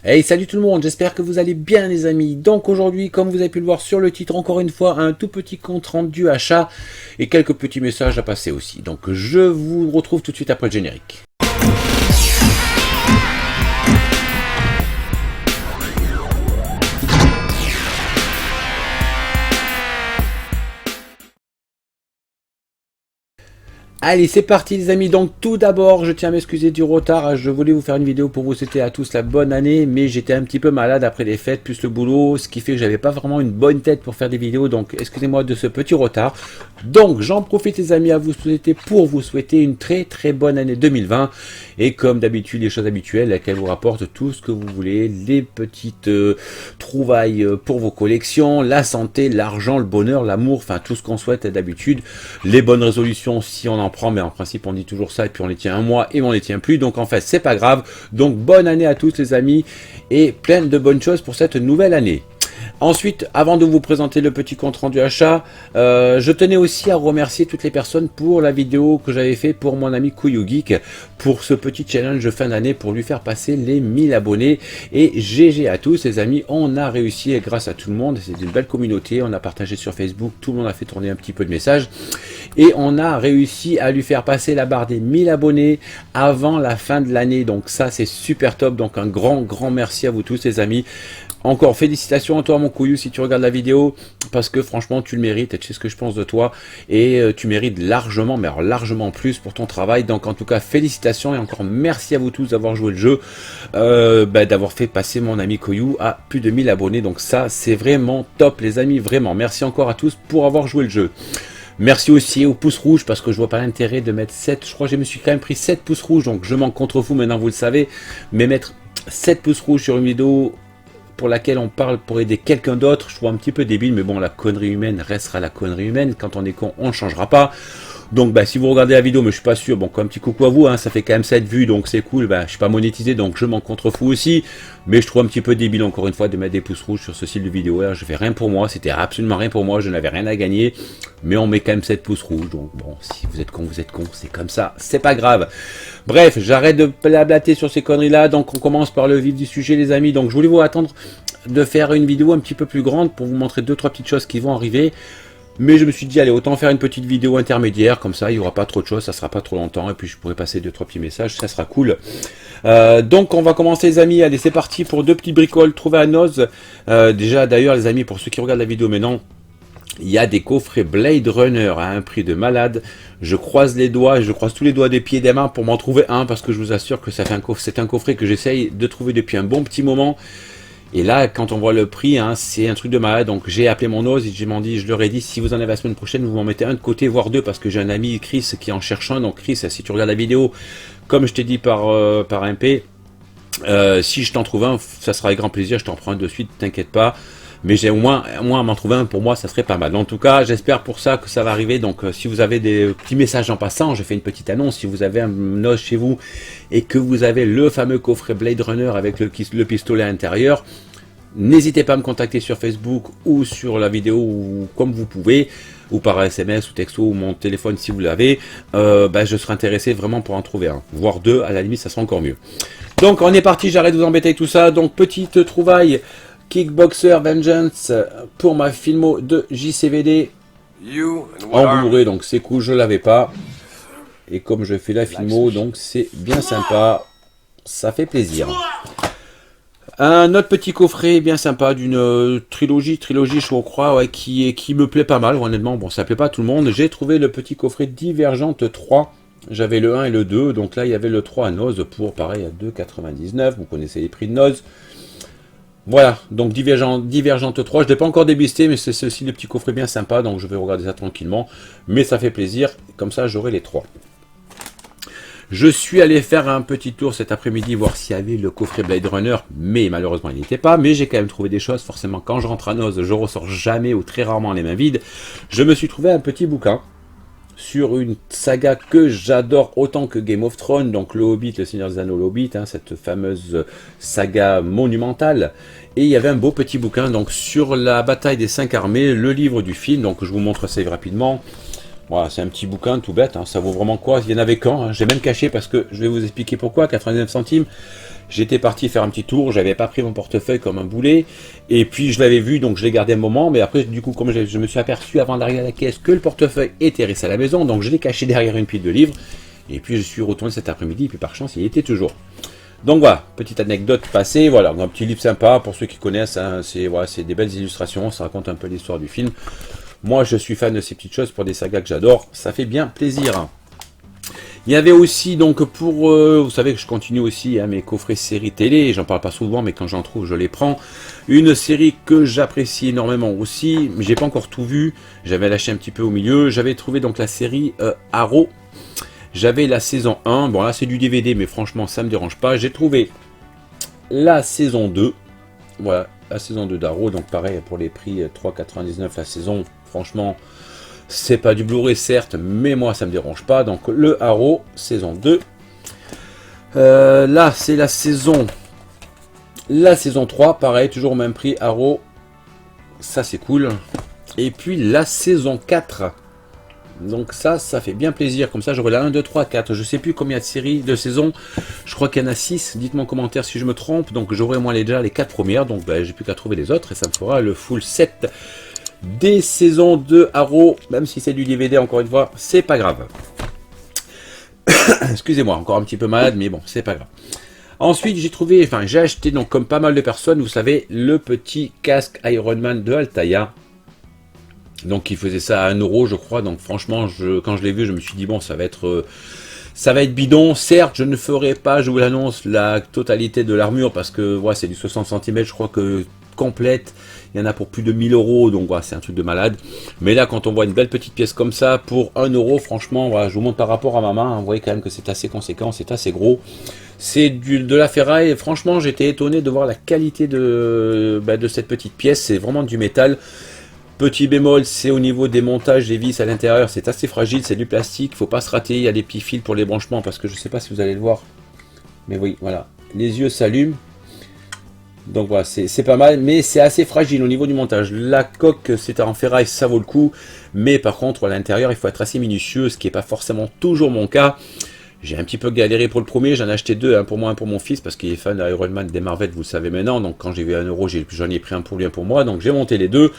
Hey, salut tout le monde, j'espère que vous allez bien les amis. Donc aujourd'hui, comme vous avez pu le voir sur le titre, encore une fois, un tout petit compte rendu achat et quelques petits messages à passer aussi. Donc je vous retrouve tout de suite après le générique. Allez, c'est parti les amis. Donc tout d'abord, je tiens à m'excuser du retard. Je voulais vous faire une vidéo pour vous souhaiter à tous la bonne année, mais j'étais un petit peu malade après les fêtes, plus le boulot, ce qui fait que j'avais pas vraiment une bonne tête pour faire des vidéos. Donc excusez-moi de ce petit retard. Donc j'en profite les amis pour vous souhaiter une très bonne année 2020. Et comme d'habitude, les choses habituelles, laquelle vous rapporte tout ce que vous voulez, les petites trouvailles pour vos collections, la santé, l'argent, le bonheur, l'amour, enfin tout ce qu'on souhaite d'habitude, les bonnes résolutions si on en prend, mais en principe on dit toujours ça et puis on les tient un mois et on les tient plus, donc en fait c'est pas grave. Donc bonne année à tous les amis et plein de bonnes choses pour cette nouvelle année. Ensuite, avant de vous présenter le petit compte rendu achat, je tenais aussi à remercier toutes les personnes pour la vidéo que j'avais fait pour mon ami Kouyou Geek, pour ce petit challenge de fin d'année pour lui faire passer les 1000 abonnés. Et GG à tous les amis, on a réussi et grâce à tout le monde, c'est une belle communauté, on a partagé sur Facebook, tout le monde a fait tourner un petit peu de messages et on a réussi à lui faire passer la barre des 1000 abonnés avant la fin de l'année. Donc ça c'est super top, donc un grand merci à vous tous les amis. Encore félicitations à toi mon couillou si tu regardes la vidéo, parce que franchement tu le mérites et tu sais ce que je pense de toi et tu mérites largement, mais alors largement plus pour ton travail. Donc en tout cas félicitations et encore merci à vous tous d'avoir joué le jeu, d'avoir fait passer mon ami Kouyou à plus de 1000 abonnés. Donc ça c'est vraiment top les amis, vraiment merci encore à tous pour avoir joué le jeu. Merci aussi aux pouces rouges parce que je vois pas l'intérêt de mettre 7, je crois que je me suis quand même pris 7 pouces rouges, donc je m'en contrefous maintenant vous le savez, mais mettre 7 pouces rouges sur une vidéo pour laquelle on parle pour aider quelqu'un d'autre, je trouve un petit peu débile, mais bon, la connerie humaine restera la connerie humaine. Quand on est con, on ne changera pas. Donc, si vous regardez la vidéo, mais je suis pas sûr, bon, comme un petit coucou à vous, hein, ça fait quand même 7 vues, donc c'est cool. Je suis pas monétisé, donc je m'en contrefous aussi. Mais je trouve un petit peu débile, encore une fois, de mettre des pouces rouges sur ce style de vidéo. Alors, je fais rien pour moi, c'était absolument rien pour moi, je n'avais rien à gagner. Mais on met quand même 7 pouces rouges, donc bon, si vous êtes con, c'est comme ça, c'est pas grave. Bref, j'arrête de blablater sur ces conneries-là, donc on commence par le vif du sujet, les amis. Donc, je voulais vous attendre de faire une vidéo un petit peu plus grande pour vous montrer 2-3 petites choses qui vont arriver. Mais je me suis dit, allez, autant faire une petite vidéo intermédiaire, comme ça, il n'y aura pas trop de choses, ça sera pas trop longtemps, et puis je pourrai passer 2-3 petits messages, ça sera cool. Donc, on va commencer, les amis, allez, c'est parti pour 2 petits bricoles trouvés à Noz. Déjà, d'ailleurs, les amis, pour ceux qui regardent la vidéo maintenant, il y a des coffrets Blade Runner à un prix de malade. Je croise les doigts, je croise tous les doigts des pieds et des mains pour m'en trouver un, parce que je vous assure que c'est un coffret que j'essaye de trouver depuis un bon petit moment. Et là, quand on voit le prix, hein, c'est un truc de malade. Donc j'ai appelé mon ose et je leur ai dit, si vous en avez la semaine prochaine, vous m'en mettez un de côté, voire 2, parce que j'ai un ami, Chris, qui en cherche un. Donc Chris, si tu regardes la vidéo, comme je t'ai dit par MP, si je t'en trouve un, ça sera avec grand plaisir, je t'en prends un de suite, t'inquiète pas. Mais j'ai au moins à m'en trouver un, pour moi ça serait pas mal. En tout cas, j'espère pour ça que ça va arriver. Donc si vous avez des petits messages en passant, je fais une petite annonce. Si vous avez un os chez vous et que vous avez le fameux coffret Blade Runner avec le pistolet à l'intérieur, n'hésitez pas à me contacter sur Facebook ou sur la vidéo, ou comme vous pouvez, ou par SMS ou texto ou mon téléphone si vous l'avez. Je serai intéressé vraiment pour en trouver un, voire 2, à la limite ça sera encore mieux. Donc on est parti, j'arrête de vous embêter avec tout ça. Donc petite trouvaille Kickboxer Vengeance pour ma filmo de JCVD en Blu-ray, donc c'est cool, je l'avais pas. Et comme je fais la filmo, donc c'est bien sympa, ça fait plaisir. Un autre petit coffret bien sympa d'une trilogie je crois, ouais, qui me plaît pas mal, honnêtement. Bon, ça plaît pas à tout le monde. J'ai trouvé le petit coffret Divergente 3. J'avais le 1 et le 2, donc là il y avait le 3 à Noz pour pareil à 2,99. Vous connaissez les prix de Noz. Voilà, donc Divergente 3, je ne l'ai pas encore débusté, mais c'est aussi le petit coffret bien sympa, donc je vais regarder ça tranquillement. Mais ça fait plaisir, comme ça j'aurai les 3. Je suis allé faire un petit tour cet après-midi, voir s'il y avait le coffret Blade Runner, mais malheureusement il n'y était pas. Mais j'ai quand même trouvé des choses, forcément quand je rentre à Noz, je ressors jamais ou très rarement les mains vides. Je me suis trouvé un petit bouquin sur une saga que j'adore autant que Game of Thrones, donc le Hobbit, le Seigneur des Anneaux, le Hobbit, hein, cette fameuse saga monumentale. Et il y avait un beau petit bouquin donc sur la bataille des 5 armées, le livre du film, donc je vous montre ça rapidement. Voilà, c'est un petit bouquin tout bête, hein, ça vaut vraiment quoi, il y en avait qu'un, hein, j'ai même caché parce que je vais vous expliquer pourquoi, 99 centimes. J'étais parti faire un petit tour, j'avais pas pris mon portefeuille comme un boulet, et puis je l'avais vu, donc je l'ai gardé un moment, mais après, du coup, comme je me suis aperçu avant d'arriver à la caisse que le portefeuille était resté à la maison, donc je l'ai caché derrière une pile de livres, et puis je suis retourné cet après-midi, et puis par chance, il y était toujours. Donc voilà, petite anecdote passée, voilà, un petit livre sympa, pour ceux qui connaissent, hein, c'est voilà, des belles illustrations, ça raconte un peu l'histoire du film. Moi, je suis fan de ces petites choses pour des sagas que j'adore, ça fait bien plaisir. Il y avait aussi, donc, pour, vous savez que je continue aussi hein, mes coffrets séries télé, j'en parle pas souvent, mais quand j'en trouve, je les prends. Une série que j'apprécie énormément aussi, mais j'ai pas encore tout vu, j'avais lâché un petit peu au milieu, j'avais trouvé donc la série Arrow. J'avais la saison 1, bon là c'est du DVD, mais franchement ça me dérange pas. J'ai trouvé la saison 2, voilà, la saison 2 d'Arrow, donc pareil pour les prix 3,99 la saison, franchement c'est pas du Blu-ray certes, mais moi ça me dérange pas. Donc le Arrow, saison 2. Là c'est la saison 3, pareil, toujours au même prix, Arrow, ça c'est cool. Et puis la saison 4. Donc ça fait bien plaisir, comme ça j'aurai la 1, 2, 3, 4, je sais plus combien de séries, de saisons, je crois qu'il y en a 6, dites-moi en commentaire si je me trompe, donc j'aurai moi déjà les 4 premières, donc bah, j'ai plus qu'à trouver les autres, et ça me fera le full set des saisons de Arrow, même si c'est du DVD encore une fois, c'est pas grave. Excusez-moi, encore un petit peu malade, mais bon, c'est pas grave. Ensuite j'ai trouvé, enfin j'ai acheté, donc comme pas mal de personnes, vous savez, le petit casque Iron Man de Altaïa. Donc il faisait ça à 1 euro je crois, donc franchement quand je l'ai vu je me suis dit bon ça va être bidon. Certes je ne ferai pas, je vous l'annonce, la totalité de l'armure parce que ouais, c'est du 60 cm je crois que complète, il y en a pour plus de 1000 euros, donc ouais, c'est un truc de malade. Mais là quand on voit une belle petite pièce comme ça pour 1 euro, franchement voilà, je vous montre par rapport à ma main, hein, vous voyez quand même que c'est assez conséquent, c'est assez gros. C'est de la ferraille, franchement j'étais étonné de voir la qualité de cette petite pièce, c'est vraiment du métal. Petit bémol, c'est au niveau des montages des vis à l'intérieur, c'est assez fragile, c'est du plastique, faut pas se rater, il y a des petits fils pour les branchements, parce que je sais pas si vous allez le voir, mais oui, voilà, les yeux s'allument, donc voilà, c'est pas mal, mais c'est assez fragile au niveau du montage. La coque, c'est en ferraille, ça vaut le coup, mais par contre, à l'intérieur, il faut être assez minutieux, ce qui n'est pas forcément toujours mon cas. J'ai un petit peu galéré pour le premier, j'en ai acheté 2, un pour moi, un pour mon fils, parce qu'il est fan d'Iron Man, des Marvel, vous le savez maintenant, donc quand j'ai vu 1 euro, j'en ai pris un pour lui, un pour moi, donc j'ai monté les deux.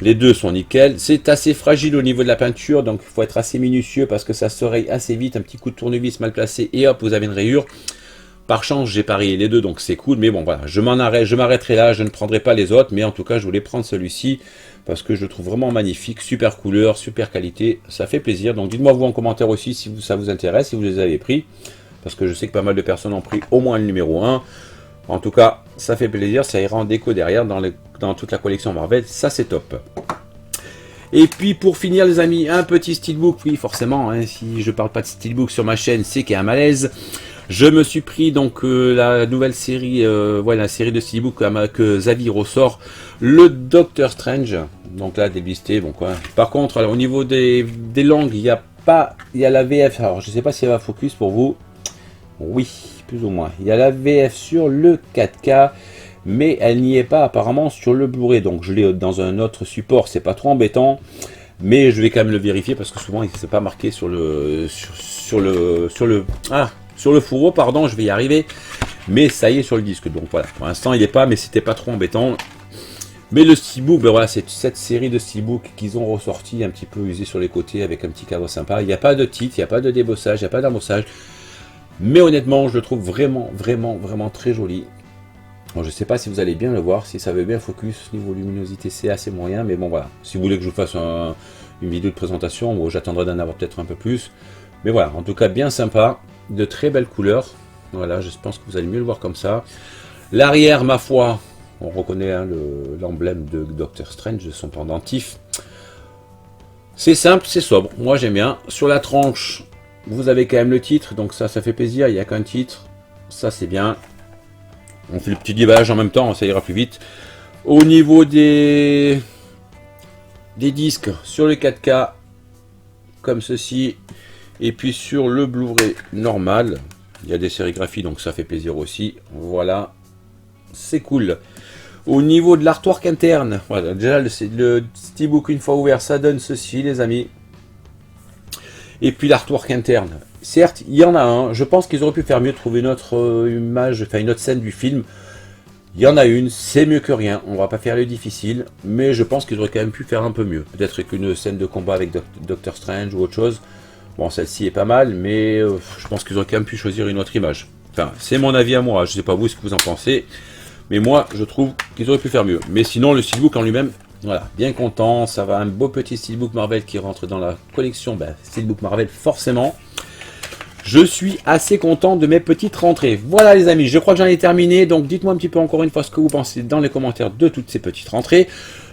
Les deux sont nickel, c'est assez fragile au niveau de la peinture, donc il faut être assez minutieux parce que ça se raye assez vite, un petit coup de tournevis mal placé et hop, vous avez une rayure. Par chance, j'ai parié les deux, donc c'est cool, mais bon voilà, je m'arrêterai là, je ne prendrai pas les autres, mais en tout cas, je voulais prendre celui-ci parce que je le trouve vraiment magnifique, super couleur, super qualité, ça fait plaisir. Donc dites-moi vous en commentaire aussi si ça vous intéresse, si vous les avez pris, parce que je sais que pas mal de personnes ont pris au moins le numéro 1. En tout cas, ça fait plaisir, ça ira en déco derrière dans toute la collection Marvel, ça c'est top. Et puis pour finir les amis, un petit steelbook, oui forcément, hein, si je parle pas de steelbook sur ma chaîne, c'est qu'il y a un malaise. Je me suis pris donc la nouvelle série, voilà, la série de steelbook que Xavier ressort, le Doctor Strange, donc là déblisté, bon quoi. Par contre, alors, au niveau des langues, il y a la VF, alors je sais pas si elle va focus pour vous, oui, plus ou moins. Il y a la VF sur le 4K, mais elle n'y est pas apparemment sur le Blu-ray. Donc je l'ai dans un autre support, c'est pas trop embêtant, mais je vais quand même le vérifier parce que souvent il ne s'est pas marqué sur le fourreau, pardon, je vais y arriver. Mais ça y est sur le disque. Donc voilà, pour l'instant il n'est pas, mais c'était pas trop embêtant. Mais le steelbook, ben voilà, c'est cette série de steelbook qu'ils ont ressorti un petit peu usé sur les côtés avec un petit cadre sympa. Il n'y a pas de titre, il n'y a pas de débossage, il n'y a pas d'amorçage. Mais honnêtement, je le trouve vraiment très joli. Bon, je sais pas si vous allez bien le voir, si ça veut bien focus, niveau luminosité c'est assez moyen, mais bon voilà. Si vous voulez que je vous fasse une vidéo de présentation, bon, j'attendrai d'en avoir peut-être un peu plus. Mais voilà, en tout cas bien sympa, de très belles couleurs. Voilà, je pense que vous allez mieux le voir comme ça. L'arrière, ma foi, on reconnaît hein, l'emblème de Doctor Strange, de son pendentif. C'est simple, c'est sobre, moi j'aime bien. Sur la tranche, vous avez quand même le titre, donc ça fait plaisir, il n'y a qu'un titre, ça c'est bien. On fait le petit déballage en même temps, ça ira plus vite. Au niveau des disques, sur le 4K, comme ceci, et puis sur le Blu-ray normal, il y a des sérigraphies, donc ça fait plaisir aussi. Voilà, c'est cool. Au niveau de l'artwork interne, voilà, déjà le steelbook une fois ouvert, ça donne ceci les amis. Et puis l'artwork interne, certes, il y en a un. Je pense qu'ils auraient pu faire mieux, trouver une autre image, enfin une autre scène du film. Il y en a une, c'est mieux que rien. On va pas faire le difficile, mais je pense qu'ils auraient quand même pu faire un peu mieux. Peut-être qu'une scène de combat avec Doctor Strange ou autre chose. Bon, celle-ci est pas mal, mais je pense qu'ils auraient quand même pu choisir une autre image. Enfin, c'est mon avis à moi. Je sais pas vous ce que vous en pensez, mais moi, je trouve qu'ils auraient pu faire mieux. Mais sinon, le steelbook en lui-même, voilà, bien content. Ça va, un beau petit steelbook Marvel qui rentre dans la collection. Ben, steelbook Marvel, forcément. Je suis assez content de mes petites rentrées. Voilà les amis, je crois que j'en ai terminé. Donc dites-moi un petit peu encore une fois ce que vous pensez dans les commentaires de toutes ces petites rentrées.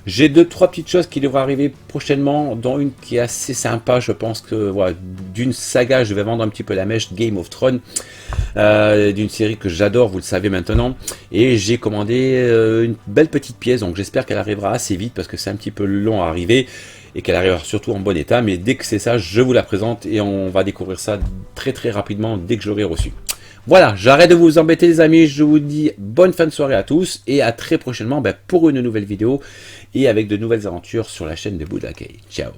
J'ai 2-3 petites choses qui devraient arriver prochainement, dont une qui est assez sympa. Je pense que voilà, d'une saga, je vais vendre un petit peu la mèche, Game of Thrones, d'une série que j'adore, vous le savez maintenant. Et j'ai commandé une belle petite pièce, donc j'espère qu'elle arrivera assez vite parce que c'est un petit peu long à arriver. Et qu'elle arrivera surtout en bon état, mais dès que c'est ça, je vous la présente et on va découvrir ça très très rapidement dès que je l'aurai reçu. Voilà, j'arrête de vous embêter les amis, je vous dis bonne fin de soirée à tous et à très prochainement pour une nouvelle vidéo et avec de nouvelles aventures sur la chaîne de Buddha Kay. Ciao.